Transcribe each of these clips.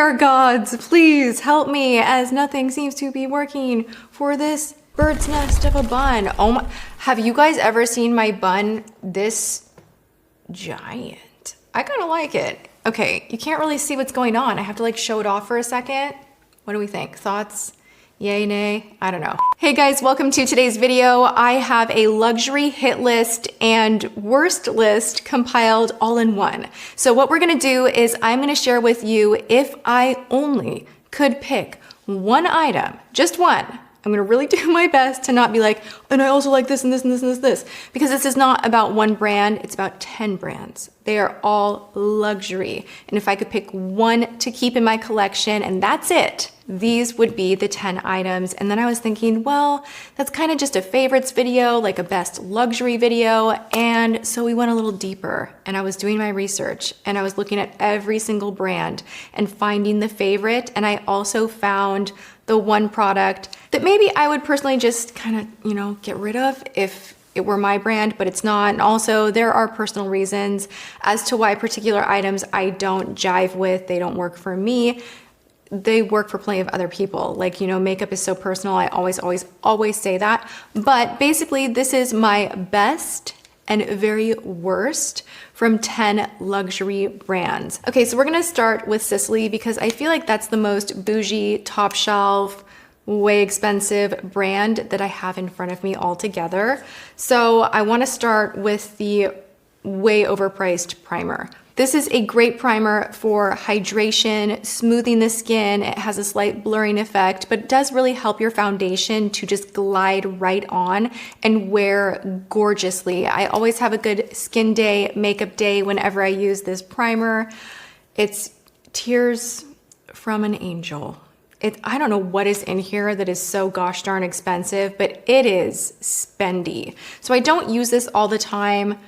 air gods, please help me, as nothing seems to be working for this bird's nest of a bun. Oh my, have you guys ever seen my bun this giant? I kind of like it. Okay, you can't really see what's going on. I have to like show it off for a second. What do we think? Thoughts? Yay, nay? I don't know. Hey guys, welcome to today's video. I have a luxury hit list and worst list compiled all in one. So what we're gonna do is I'm gonna share with you if I only could pick one item, just one. I'm gonna really do my best to not be like, and I also like this and this and this and this, because this is not about one brand, it's about 10 brands. They are all luxury. And if I could pick one to keep in my collection and that's it, these would be the 10 items. And then I was thinking, well, that's kind of just a favorites video, like a best luxury video. And so we went a little deeper and I was doing my research and I was looking at every single brand and finding the favorite. And I also found the one product that maybe I would personally just kind of, get rid of if it were my brand, but it's not. And also there are personal reasons as to why particular items I don't jive with. They don't work for me. They work for plenty of other people. Like, makeup is so personal. I always say that. But basically this is my best and very worst from 10 luxury brands. Okay, so we're gonna start with Sisley because I feel like that's the most bougie, top shelf, way expensive brand that I have in front of me altogether. So I wanna start with the way overpriced primer. This is a great primer for hydration, smoothing the skin. It has a slight blurring effect, but it does really help your foundation to just glide right on and wear gorgeously. I always have a good skin day, makeup day whenever I use this primer. It's tears from an angel. I don't know what is in here that is so gosh darn expensive, but it is spendy. So I don't use this all the time.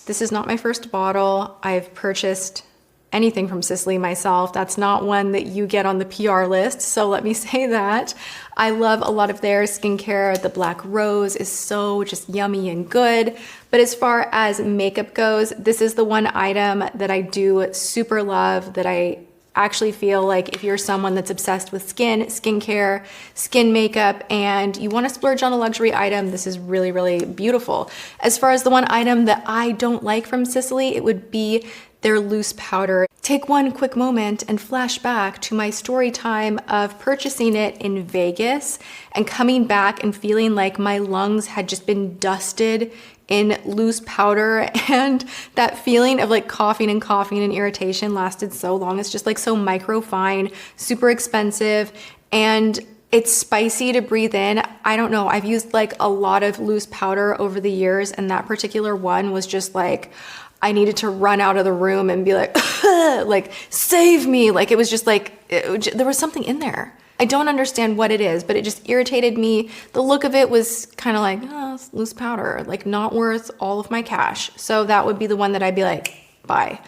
This is not my first bottle. I've purchased anything from Sisley myself. That's not one that you get on the PR list, so let me say that. I love a lot of their skincare. The Black Rose is so just yummy and good. But as far as makeup goes, this is the one item that I do super love, that I actually feel like if you're someone that's obsessed with skincare, skin makeup, and you want to splurge on a luxury item, this is really, really beautiful. As far as the one item that I don't like from Sisley, it would be their loose powder. Take one quick moment and flash back to my story time of purchasing it in Vegas and coming back and feeling like my lungs had just been dusted in loose powder, and that feeling of like coughing and irritation lasted so long. It's just like so micro fine, super expensive, and it's spicy to breathe in. I don't know, I've used like a lot of loose powder over the years, and that particular one was just like, I needed to run out of the room and be like, like, save me. Like, it was just like, there was something in there. I don't understand what it is, but it just irritated me. The look of it was kind of like, oh, it's loose powder, like not worth all of my cash. So that would be the one that I'd be like, buy.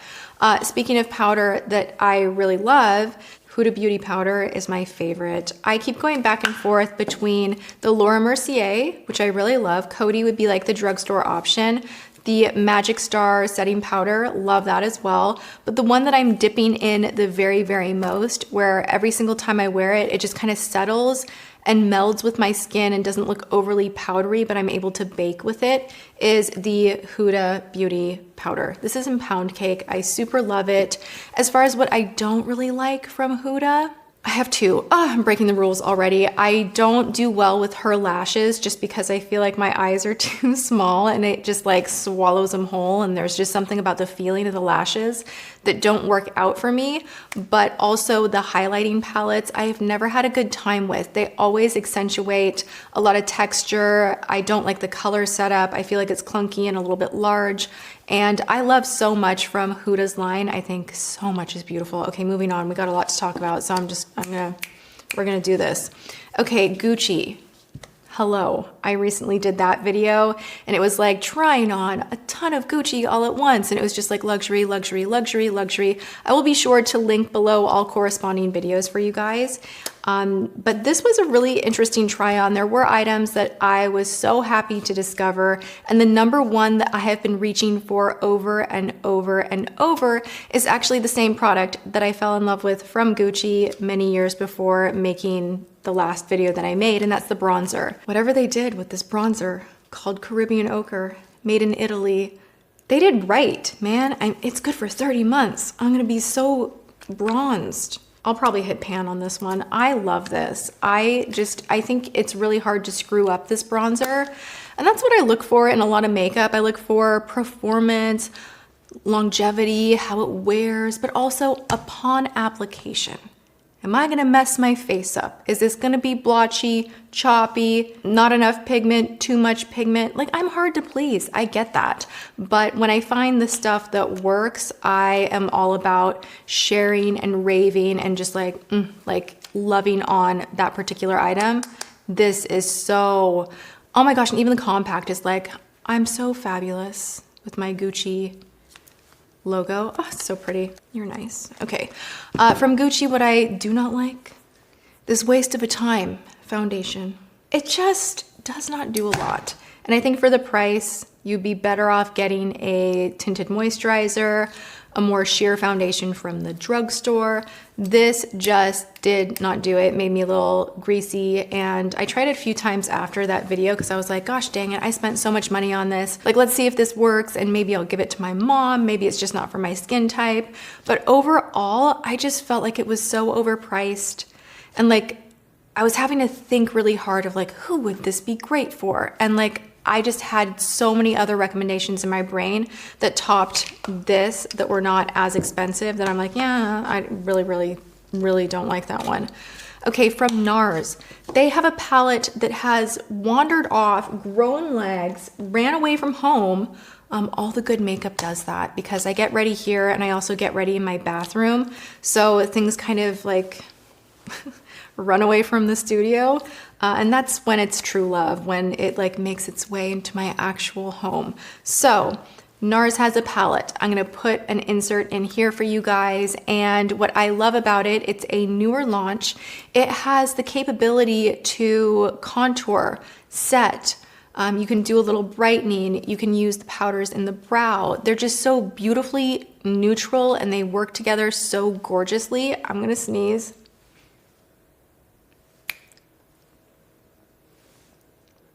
Speaking of powder that I really love, Huda Beauty powder is my favorite. I keep going back and forth between the Laura Mercier, which I really love. Coty would be like the drugstore option. The Magic Star setting powder, love that as well. But the one that I'm dipping in the very, very most, where every single time I wear it, it just kind of settles and melds with my skin and doesn't look overly powdery, but I'm able to bake with it, is the Huda Beauty powder. This is in Pound Cake. I super love it. As far as what I don't really like from Huda, I have two. I'm breaking the rules already. I don't do well with her lashes just because I feel like my eyes are too small and it just like swallows them whole, and there's just something about the feeling of the lashes that don't work out for me. But also the highlighting palettes, I've never had a good time with. They always accentuate a lot of texture. I don't like the color setup. I feel like it's clunky and a little bit large. And I love so much from Huda's line. I think so much is beautiful. Okay, moving on. We got a lot to talk about, so we're gonna do this. Okay, Gucci. Hello, I recently did that video and it was like trying on a ton of Gucci all at once and it was just like luxury, luxury, luxury, luxury. I will be sure to link below all corresponding videos for you guys. But this was a really interesting try on. There were items that I was so happy to discover, and the number one that I have been reaching for over and over and over is actually the same product that I fell in love with from Gucci many years before making the last video that I made, and that's the bronzer. Whatever they did with this bronzer called Caribbean Ochre, made in Italy, they did right, man. It's good for 30 months. I'm gonna be so bronzed. I'll probably hit pan on this one. I love this. I think it's really hard to screw up this bronzer. And that's what I look for in a lot of makeup. I look for performance, longevity, how it wears, but also upon application. Am I gonna mess my face up? Is this gonna be blotchy, choppy, not enough pigment, too much pigment? Like, I'm hard to please, I get that. But when I find the stuff that works, I am all about sharing and raving and just like loving on that particular item. This is so, oh my gosh, and even the compact is like, I'm so fabulous with my Gucci logo. Oh, it's so pretty. You're nice. Okay. From Gucci, what I do not like, this waste of a time foundation. It just does not do a lot. And I think for the price, you'd be better off getting a tinted moisturizer, a more sheer foundation from the drugstore. This just did not do it. Made me a little greasy, and I tried it a few times after that video because I was like, gosh dang it, I spent so much money on this. Like, let's see if this works, and maybe I'll give it to my mom. Maybe it's just not for my skin type. But overall, I just felt like it was so overpriced, and like I was having to think really hard of like, who would this be great for? And like, I just had so many other recommendations in my brain that topped this that were not as expensive that I'm like, yeah, I really don't like that one. Okay, from NARS, they have a palette that has wandered off, grown legs, ran away from home. All the good makeup does that because I get ready here and I also get ready in my bathroom. So things kind of like run away from the studio. And that's when it's true love, when it like makes its way into my actual home. So NARS has a palette. I'm gonna put an insert in here for you guys. And what I love about it, it's a newer launch. It has the capability to contour, set. You can do a little brightening. You can use the powders in the brow. They're just so beautifully neutral and they work together so gorgeously. I'm gonna sneeze.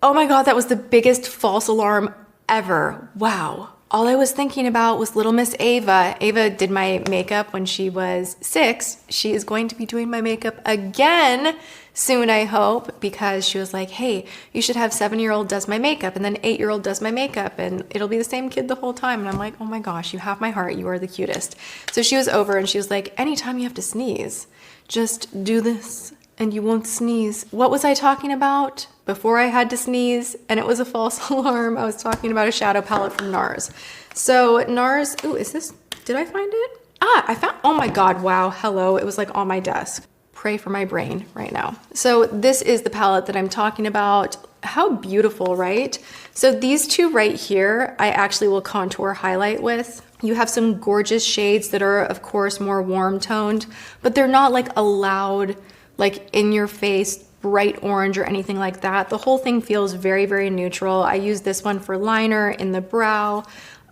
Oh my God, that was the biggest false alarm ever. Wow. All I was thinking about was little Miss Ava. Ava did my makeup when she was 6. She is going to be doing my makeup again soon, I hope, because she was like, hey, you should have 7-year-old does my makeup and then 8-year-old does my makeup and it'll be the same kid the whole time. And I'm like, oh my gosh, you have my heart. You are the cutest. So she was over and she was like, anytime you have to sneeze, just do this and you won't sneeze. What was I talking about before I had to sneeze? And it was a false alarm. I was talking about a shadow palette from NARS. So NARS, ooh, is this, did I find it? Ah, I found, oh my God, wow, hello. It was like on my desk. Pray for my brain right now. So this is the palette that I'm talking about. How beautiful, right? So these two right here, I actually will contour highlight with. You have some gorgeous shades that are, of course, more warm toned, but they're not like a loud, like in your face, bright orange or anything like that. The whole thing feels very, very neutral. I use this one for liner in the brow.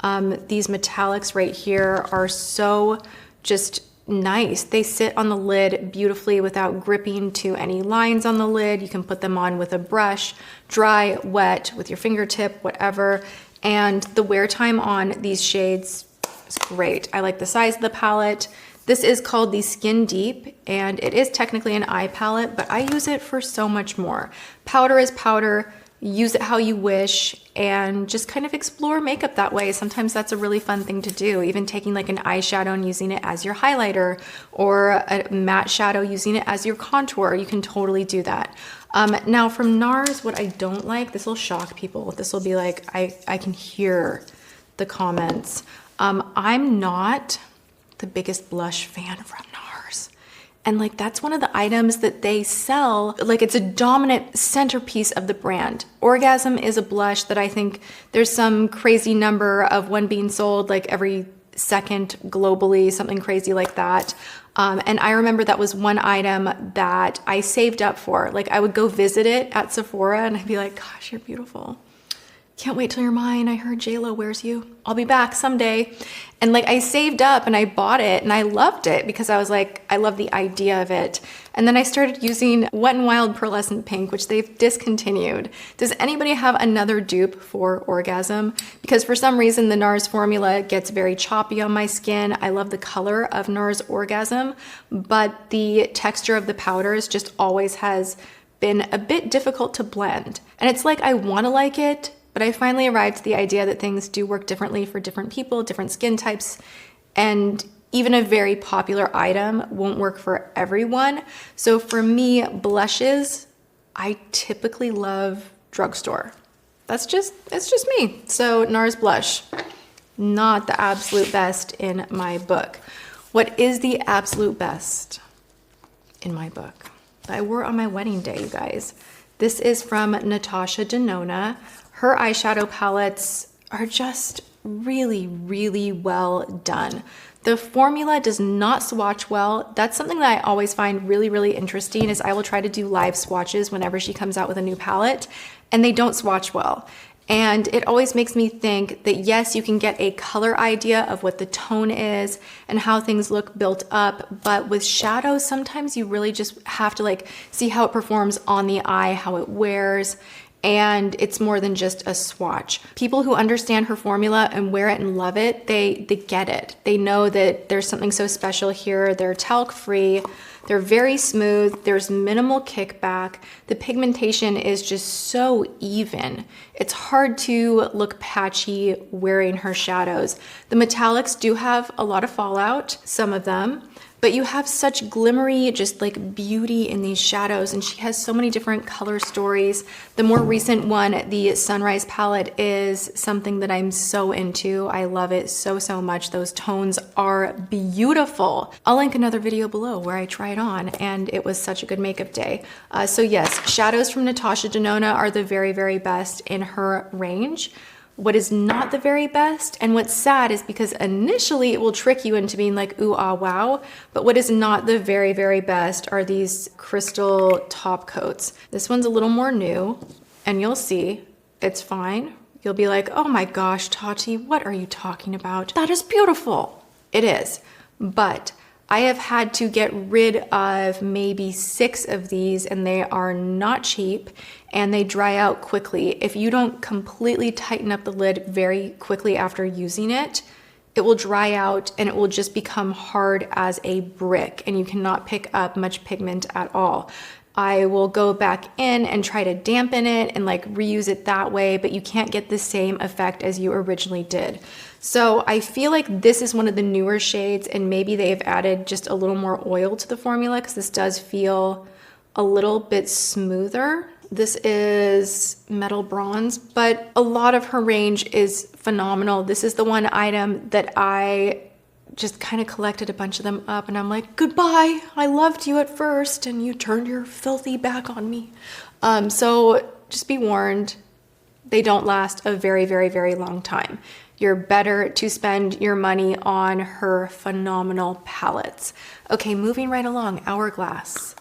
These metallics right here are so just nice. They sit on the lid beautifully without gripping to any lines on the lid. You can put them on with a brush, dry, wet, with your fingertip, whatever. And the wear time on these shades is great. I like the size of the palette. This is called the Skin Deep, and it is technically an eye palette, but I use it for so much more. Powder is powder, use it how you wish, and just kind of explore makeup that way. Sometimes that's a really fun thing to do, even taking like an eyeshadow and using it as your highlighter, or a matte shadow using it as your contour. You can totally do that. Now from NARS, what I don't like, this will shock people. This will be like, I can hear the comments. I'm not the biggest blush fan from NARS. And like, that's one of the items that they sell. Like, it's a dominant centerpiece of the brand. Orgasm is a blush that I think there's some crazy number of one being sold like every second globally, something crazy like that. And I remember that was one item that I saved up for. Like, I would go visit it at Sephora and I'd be like, gosh, you're beautiful. Can't wait till you're mine. I heard J-Lo wears you. I'll be back someday. And like, I saved up and I bought it and I loved it because I was like, I love the idea of it. And then I started using Wet n Wild Pearlescent Pink, which they've discontinued. Does anybody have another dupe for Orgasm? Because for some reason, the NARS formula gets very choppy on my skin. I love the color of NARS Orgasm, but the texture of the powders just always has been a bit difficult to blend. And it's like, I want to like it, but I finally arrived at the idea that things do work differently for different people, different skin types, and even a very popular item won't work for everyone. So for me, blushes, I typically love drugstore. It's just me. So NARS blush, not the absolute best in my book. What is the absolute best in my book? I wore on my wedding day, you guys. This is from Natasha Denona. Her eyeshadow palettes are just really, really well done. The formula does not swatch well. That's something that I always find really, really interesting is I will try to do live swatches whenever she comes out with a new palette and they don't swatch well. And it always makes me think that yes, you can get a color idea of what the tone is and how things look built up, but with shadows, sometimes you really just have to like see how it performs on the eye, how it wears, and it's more than just a swatch. People who understand her formula and wear it and love it, they get it. They know that there's something so special here. They're talc-free, they're very smooth, there's minimal kickback. The pigmentation is just so even. It's hard to look patchy wearing her shadows. The metallics do have a lot of fallout, some of them, but you have such glimmery, just like beauty in these shadows, and she has so many different color stories. The more recent one, the Sunrise palette, is something that I'm so into. I love it so, so much. Those tones are beautiful. I'll link another video below where I try it on, and it was such a good makeup day. So yes, shadows from Natasha Denona are the very, very best in her range. What is not the very best, and what's sad is because initially it will trick you into being like, ooh, ah, wow, but what is not the very, very best are these crystal top coats. This one's a little more new, and you'll see, it's fine. You'll be like, oh my gosh, Tati, what are you talking about? That is beautiful. It is, but I have had to get rid of maybe 6 of these, and they are not cheap and they dry out quickly. If you don't completely tighten up the lid very quickly after using it, it will dry out and it will just become hard as a brick and you cannot pick up much pigment at all. I will go back in and try to dampen it and like reuse it that way, but you can't get the same effect as you originally did. So I feel like this is one of the newer shades, and maybe they've added just a little more oil to the formula because this does feel a little bit smoother. This is Metal Bronze, but a lot of her range is phenomenal. This is the one item that I just kind of collected a bunch of them up, and I'm like, goodbye, I loved you at first and you turned your filthy back on me. So just be warned, they don't last a very, very, very long time. You're better to spend your money on her phenomenal palettes. Okay, moving right along, Hourglass.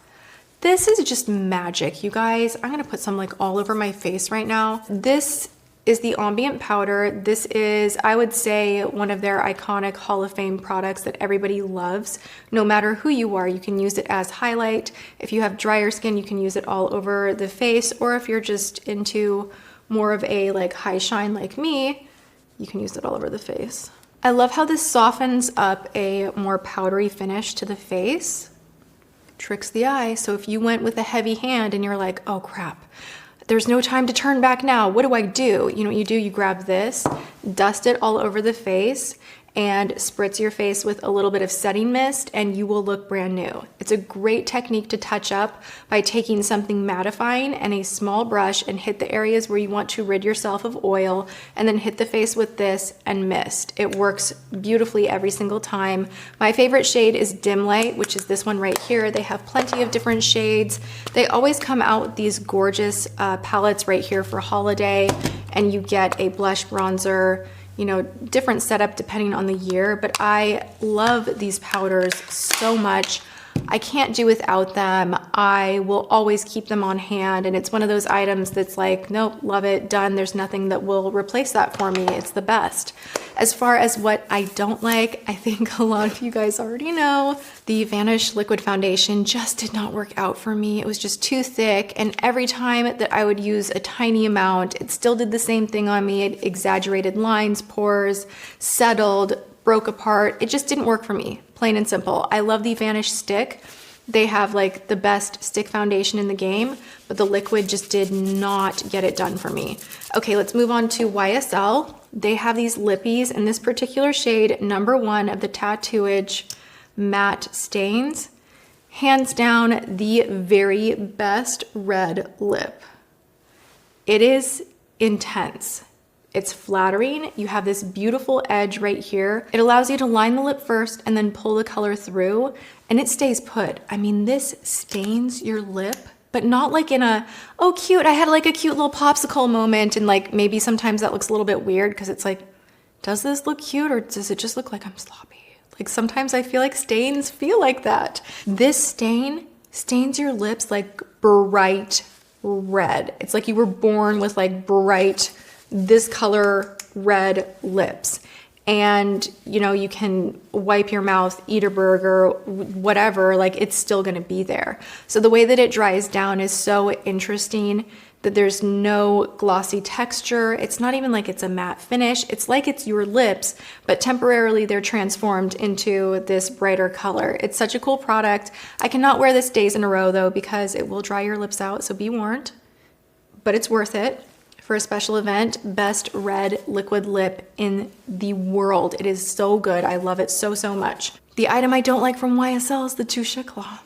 This is just magic, you guys. I'm gonna put some like all over my face right now. This is the ambient powder. This is, I would say, one of their iconic Hall of Fame products that everybody loves. No matter who you are, you can use it as highlight. If you have drier skin, you can use it all over the face, or if you're just into more of a like high shine like me, you can use it all over the face. I love how this softens up a more powdery finish to the face. Tricks the eye. So if you went with a heavy hand and you're like, oh crap, there's no time to turn back now, what do I do? You know what you do? You grab this, dust it all over the face, and spritz your face with a little bit of setting mist and you will look brand new. It's a great technique to touch up by taking something mattifying and a small brush and hit the areas where you want to rid yourself of oil, and then hit the face with this and mist. It works beautifully every single time. My favorite shade is Dim Light, which is this one right here. They have plenty of different shades. They always come out with these gorgeous palettes right here for holiday, and you get a blush, bronzer, you know, different setup depending on the year, but I love these powders so much. I can't do without them. I will always keep them on hand, and it's one of those items that's like, nope, love it, done. There's nothing that will replace that for me. It's the best. As far as what I don't like, I think a lot of you guys already know, the Vanish Liquid Foundation just did not work out for me. It was just too thick, and every time that I would use a tiny amount, it still did the same thing on me. It exaggerated lines, pores, settled, broke apart. It just didn't work for me, plain and simple. I love the Vanish stick. They have like the best stick foundation in the game, but the liquid just did not get it done for me. Okay, let's move on to YSL. They have these lippies in this particular shade, number 1 of the Tattooage matte stains. Hands down, the very best red lip. It is intense. It's flattering. You have this beautiful edge right here. It allows you to line the lip first and then pull the color through, and it stays put. I mean, this stains your lip, but not like in a, oh cute, I had like a cute little popsicle moment, and like maybe sometimes that looks a little bit weird because it's like, does this look cute or does it just look like I'm sloppy? Like sometimes I feel like stains feel like that. This stain stains your lips like bright red. It's like you were born with like bright, this color red lips, and you know, you can wipe your mouth, eat a burger, whatever, like it's still gonna be there. So the way that it dries down is so interesting, that there's no glossy texture. It's not even like it's a matte finish. It's like it's your lips, but temporarily they're transformed into this brighter color. It's such a cool product. I cannot wear this days in a row though, because it will dry your lips out, so be warned, but it's worth it. For a special event, best red liquid lip in the world. It is so good. I love it so, so much. The item I don't like from YSL is the Touche Claw.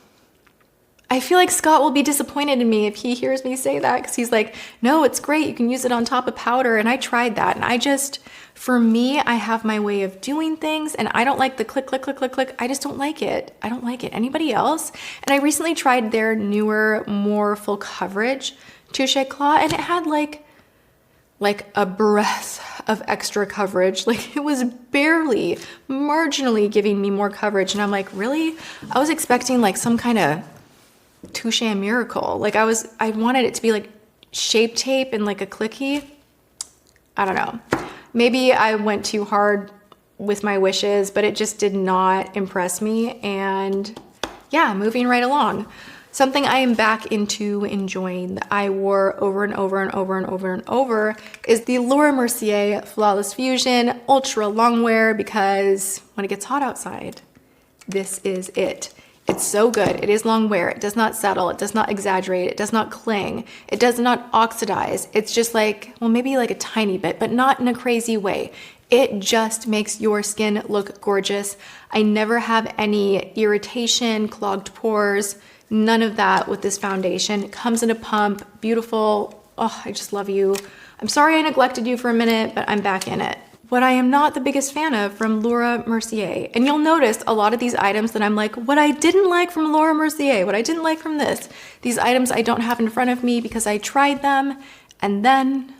I feel like Scott will be disappointed in me if he hears me say that, because he's like, no, it's great. You can use it on top of powder. And I tried that. And I just, for me, I have my way of doing things, and I don't like the click, click, click, click, click. I just don't like it. I don't like it. Anybody else? And I recently tried their newer, more full coverage Touche Claw, and it had like a breath of extra coverage. Like it was barely, marginally giving me more coverage. And I'm like, really? I was expecting like some kind of Touche miracle. Like I wanted it to be like Shape Tape and like a clicky. I don't know. Maybe I went too hard with my wishes, but it just did not impress me. And yeah, moving right along. Something I am back into enjoying that I wore over and over and over and over and over is the Laura Mercier Flawless Fusion Ultra Longwear, because when it gets hot outside, this is it. It's so good. It is long wear. It does not settle. It does not exaggerate. It does not cling. It does not oxidize. It's just like, well, maybe like a tiny bit, but not in a crazy way. It just makes your skin look gorgeous. I never have any irritation, clogged pores, none of that with this foundation. It comes in a pump, beautiful. Oh, I just love you. I'm sorry I neglected you for a minute, but I'm back in it. What I am not the biggest fan of from Laura Mercier, and you'll notice a lot of these items that I'm like, what I didn't like from Laura Mercier, what I didn't like from this, these items I don't have in front of me because I tried them and then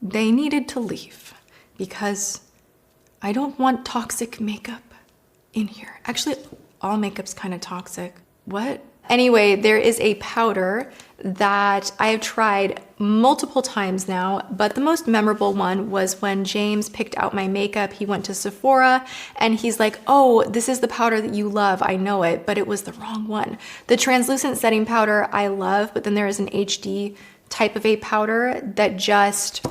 they needed to leave because I don't want toxic makeup in here. Actually, all makeup's kind of toxic. What? Anyway, there is a powder that I have tried multiple times now, but the most memorable one was when James picked out my makeup. He went to Sephora and he's like, oh, this is the powder that you love. I know it, but it was the wrong one. The translucent setting powder I love, but then there is an HD type of a powder that just,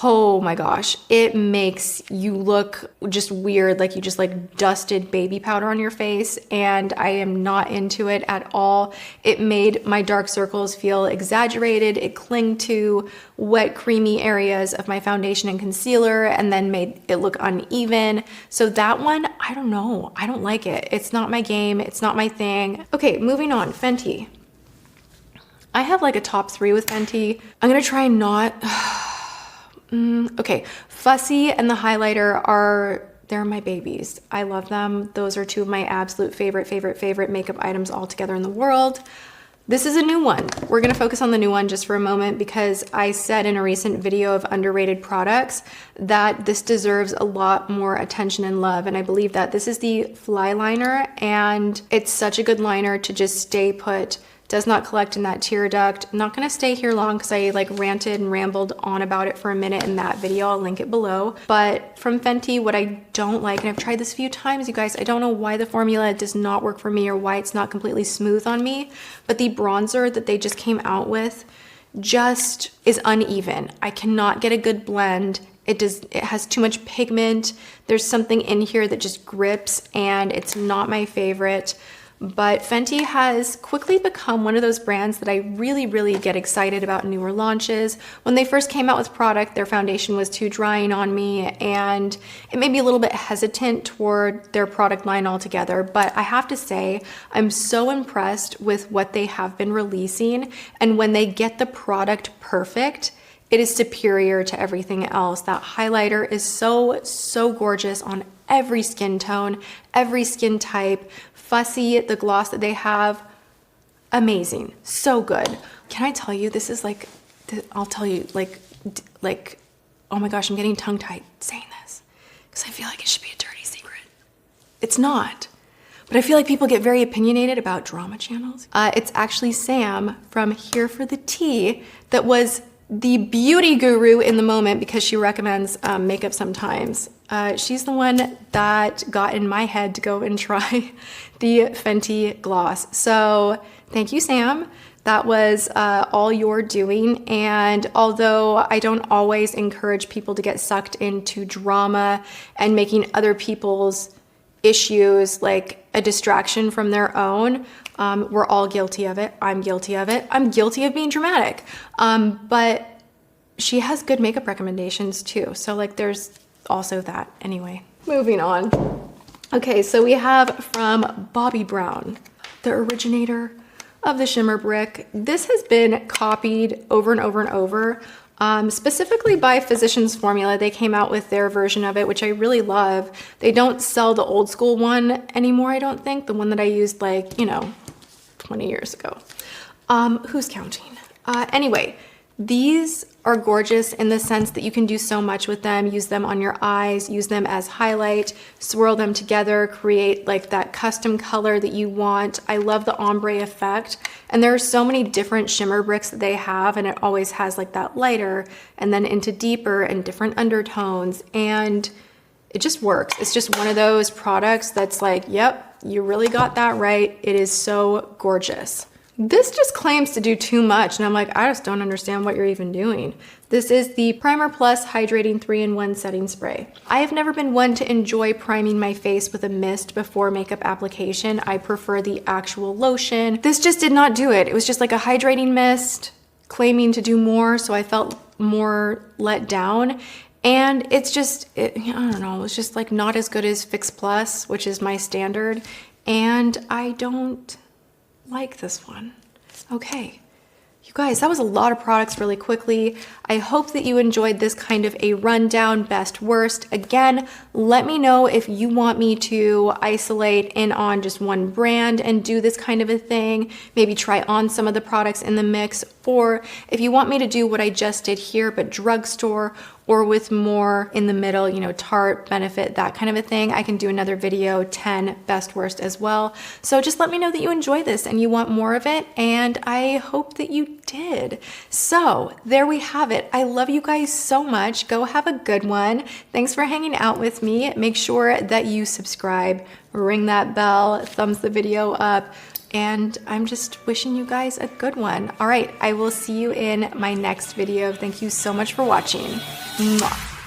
Oh my gosh, it makes you look just weird, like you just like dusted baby powder on your face, and I am not into it at all. It made my dark circles feel exaggerated. It clinged to wet, creamy areas of my foundation and concealer and then made it look uneven. So that one, I don't know. I don't like it. It's not my game. It's not my thing. Okay, moving on. Fenty. I have like a top 3 with Fenty. I'm gonna try and not... okay, Fussy and the highlighter they're my babies. I love them. Those are 2 of my absolute favorite makeup items altogether in the world. This is a new one. We're gonna focus on the new one just for a moment because I said in a recent video of underrated products that this deserves a lot more attention and love, and I believe that this is the Fly Liner, and it's such a good liner to just stay put. Does not collect in that tear duct. I'm not gonna stay here long because I like ranted and rambled on about it for a minute in that video. I'll link it below. But from Fenty, what I don't like, and I've tried this a few times, you guys, I don't know why the formula does not work for me or why it's not completely smooth on me, but the bronzer that they just came out with just is uneven. I cannot get a good blend. It has too much pigment. There's something in here that just grips and it's not my favorite. But Fenty has quickly become one of those brands that I really get excited about newer launches. When they first came out with product, their foundation was too drying on me and it made me a little bit hesitant toward their product line altogether. But I have to say, I'm so impressed with what they have been releasing, and when they get the product perfect, it is superior to everything else. That highlighter is so gorgeous on every skin tone, every skin type. Fussy, the gloss that they have, amazing, so good. Can I tell you, this is like, I'll tell you, like, oh my gosh, I'm getting tongue-tied saying this because I feel like it should be a dirty secret. It's not, but I feel like people get very opinionated about drama channels. It's actually Sam from Here for the Tea that was the beauty guru in the moment because she recommends makeup sometimes. She's the one that got in my head to go and try the Fenty gloss. So thank you, Sam. That was all you're doing. And although I don't always encourage people to get sucked into drama and making other people's issues like a distraction from their own, we're all guilty of it. I'm guilty of it. I'm guilty of being dramatic. But she has good makeup recommendations too. So like there's also that. Anyway, moving on. Okay, so we have from Bobbi Brown, the originator of the shimmer brick. This has been copied over and over, specifically by Physicians Formula. They came out with their version of it, which I really love. They don't sell the old school one anymore, I don't think. The one that I used like, 20 years ago. Who's counting? Anyway, these are gorgeous in the sense that you can do so much with them. Use them on your eyes, use them as highlight, swirl them together, create like that custom color that you want. I love the ombre effect. And there are so many different shimmer bricks that they have, and it always has like that lighter and then into deeper and different undertones. And it just works. It's just one of those products that's like, yep, you really got that right. It is so gorgeous. This just claims to do too much, and I'm like, I just don't understand what you're even doing. This is the Primer Plus Hydrating 3-in-1 Setting Spray. I have never been one to enjoy priming my face with a mist before makeup application. I prefer the actual lotion. This just did not do it. It was just like a hydrating mist claiming to do more, so I felt more let down. And it's just, I don't know, it's just like not as good as Fix Plus, which is my standard. And I don't like this one. Okay, you guys, that was a lot of products really quickly. I hope that you enjoyed this kind of a rundown, best worst. Again, let me know if you want me to isolate in on just one brand and do this kind of a thing, maybe try on some of the products in the mix, or if you want me to do what I just did here, but drugstore or with more in the middle, Tarte, Benefit, that kind of a thing. I can do another video, 10 best worst as well. So just let me know that you enjoy this and you want more of it, and I hope that you did. So there we have it. it. I love you guys so much. Go have a good one. Thanks for hanging out with me. Make sure that you subscribe, ring that bell, thumbs the video up, and I'm just wishing you guys a good one. All right, I will see you in my next video. Thank you so much for watching. Mwah.